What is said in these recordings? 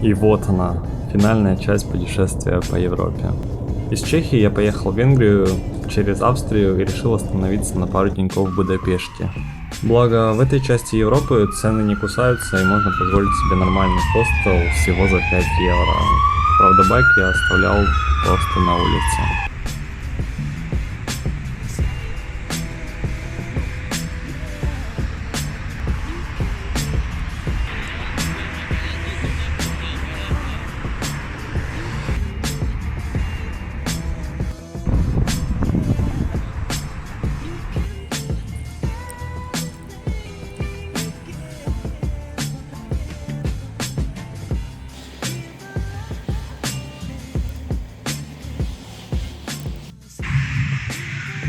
И вот она, финальная часть путешествия по Европе. Из Чехии я поехал в Венгрию через Австрию и решил остановиться на пару деньков в Будапеште. Благо, в этой части Европы цены не кусаются и можно позволить себе нормальный хостел всего за 5 евро. Правда, байк я оставлял просто на улице.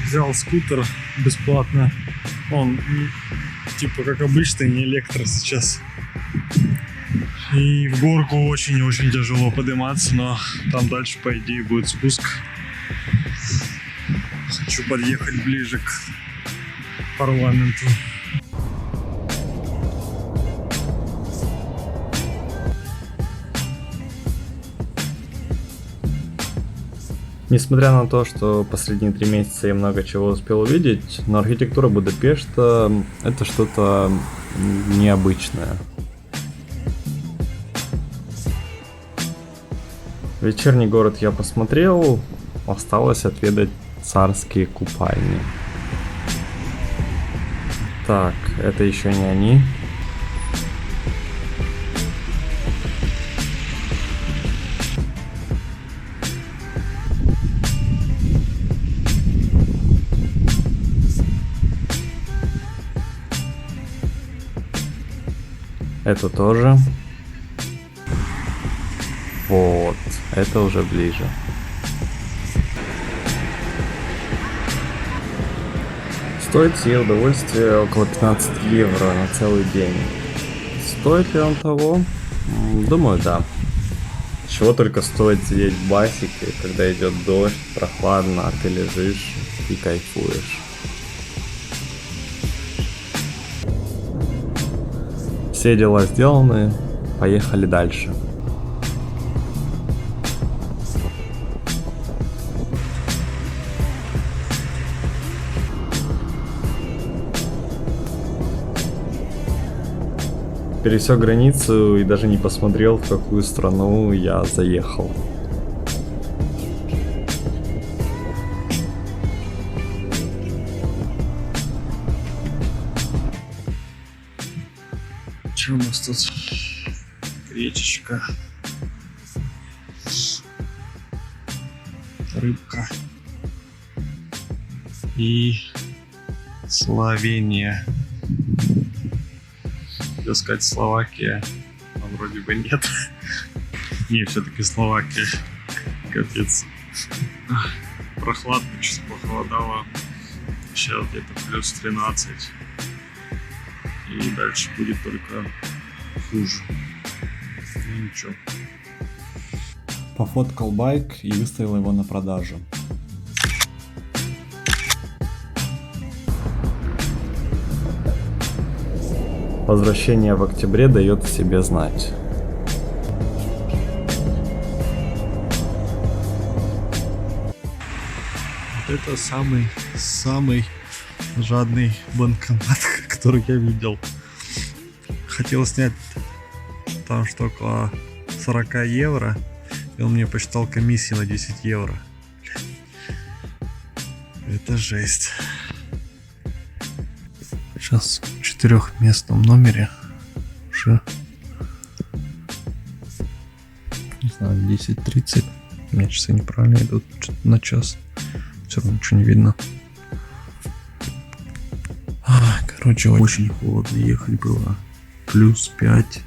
Взял скутер бесплатно. Он типа как обычный, не электро сейчас. И в горку очень-очень тяжело подниматься, но там дальше, по идее, будет спуск. Хочу подъехать ближе к парламенту. Несмотря на то, что последние 3 месяца я много чего успел увидеть, но архитектура Будапешта — это что-то необычное. Вечерний город я посмотрел, осталось отведать царские купальни. Так, это еще не они. Это тоже. Вот, это уже ближе. Стоит сие удовольствие около 15 евро на целый день. Стоит ли он того? Думаю, да. Чего только стоит сидеть в басике, когда идет дождь, прохладно, а ты лежишь и кайфуешь. Все дела сделаны, поехали дальше. Пересек границу и даже не посмотрел, в какую страну я заехал. Что у нас тут? Гречечка. Рыбка. И Словения. Хотел сказать Словакия, а вроде бы нет. Не, все-таки Словакия. Капец. Прохладно, сейчас похолодало. Сейчас где-то плюс 13. И дальше будет только хуже. Ну ничего. Пофоткал байк и выставил его на продажу. Возвращение в октябре дает о себе знать. Вот это самый жадный банкомат, который я видел. Хотел снять там что около 40 евро, и он мне посчитал комиссию на 10 евро. Это жесть. Сейчас в 4-местном номере уже, не знаю, 10:30. У меня часы неправильно идут, что-то на час. Все равно ничего не видно. Короче, очень холодно, ехать было плюс 5.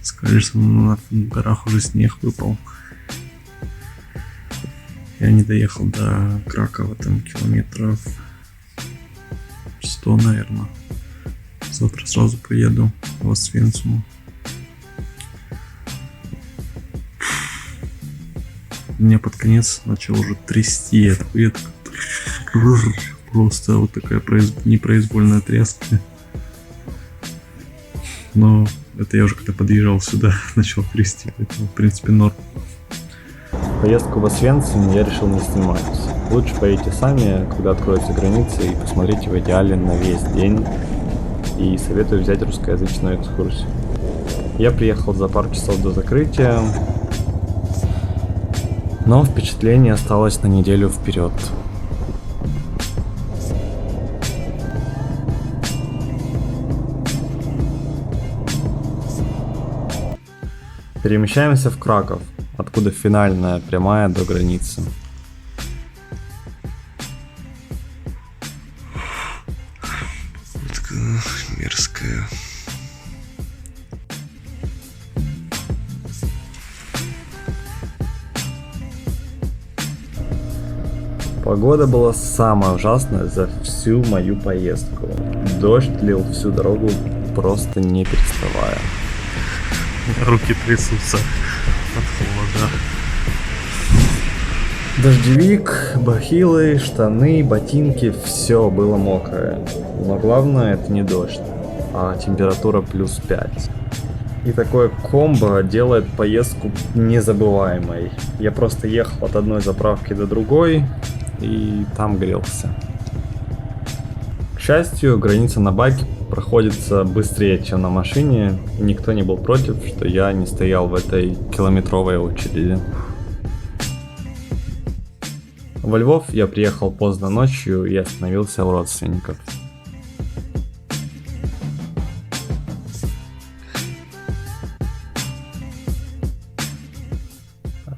Сказали, что на горах уже снег выпал. Я не доехал до Кракова, там километров 100, наверное. Завтра сразу поеду в Освенцим. Меня под конец начал уже трясти. Просто вот такая непроизвольная тряска. Но Это я уже когда подъезжал сюда, начал трясти, поэтому, в принципе, норм. Поездку в Освенцим я решил не снимать. Лучше поедете сами, когда откроются границы, и посмотрите в идеале на весь день. И советую взять русскоязычную экскурсию. Я приехал за пару часов до закрытия, но впечатление осталось на неделю вперед. Перемещаемся в Краков, откуда финальная прямая до границы. Погодка мерзкая. Погода была самая ужасная за всю мою поездку. Дождь лил всю дорогу, просто не переставая. Руки трясутся от холода. Дождевик, бахилы, штаны, ботинки, все было мокрое. Но главное это не дождь, а температура плюс 5. И такое комбо делает поездку незабываемой. Я просто ехал от одной заправки до другой и там грелся. К счастью, граница на байке проходится быстрее, чем на машине. Никто не был против, что я не стоял в этой километровой очереди. Во Львов я приехал поздно ночью и остановился у родственников.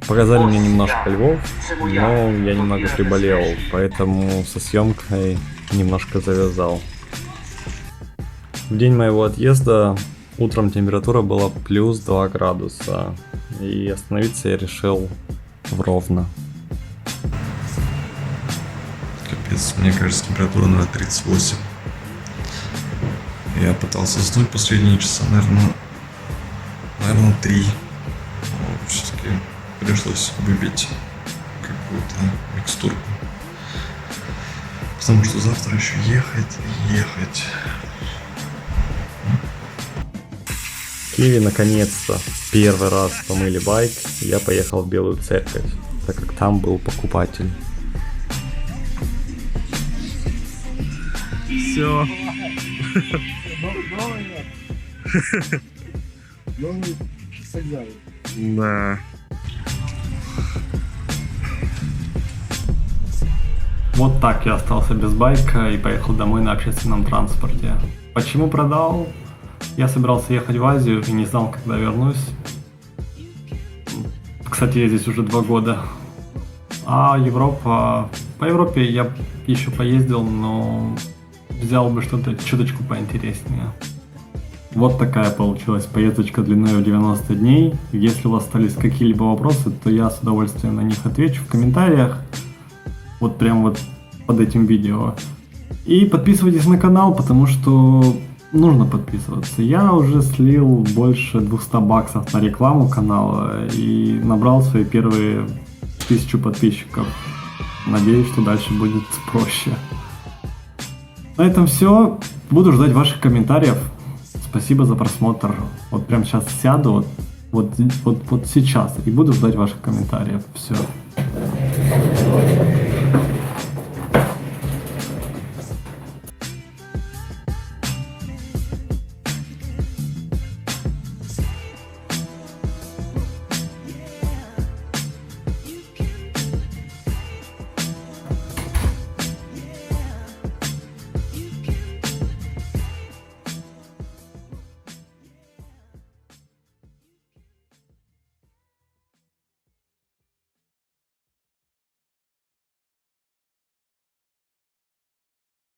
Показали мне немножко Львов, но я немного приболел, поэтому со съемкой немножко завязал. В день моего отъезда утром температура была плюс 2 градуса, и остановиться я решил в Ровно. Капец, мне кажется, температура на 38. Я пытался заснуть последние часа, наверное, 3. Но все-таки пришлось выпить какую-то микстурку. Потому что завтра еще ехать. В Киеве наконец-то первый раз помыли байк, и я поехал в Белую Церковь, так как там был покупатель. Все. Да. Вот так я остался без байка и поехал домой на общественном транспорте. Почему продал? Я собирался ехать в Азию и не знал, когда вернусь. Кстати, я здесь уже 2 года. А Европа... По Европе я еще поездил, но взял бы что-то чуточку поинтереснее. Вот такая получилась поездочка длиной в 90 дней. Если у вас остались какие-либо вопросы, то я с удовольствием на них отвечу в комментариях. Вот прям вот под этим видео. И подписывайтесь на канал, потому что нужно подписываться. Я уже слил больше 200 баксов на рекламу канала и набрал свои первые 1000 подписчиков. Надеюсь, что дальше будет проще. На этом все. Буду ждать ваших комментариев. Спасибо за просмотр. Вот прям сейчас сяду, вот сейчас, и буду ждать ваших комментариев. Все.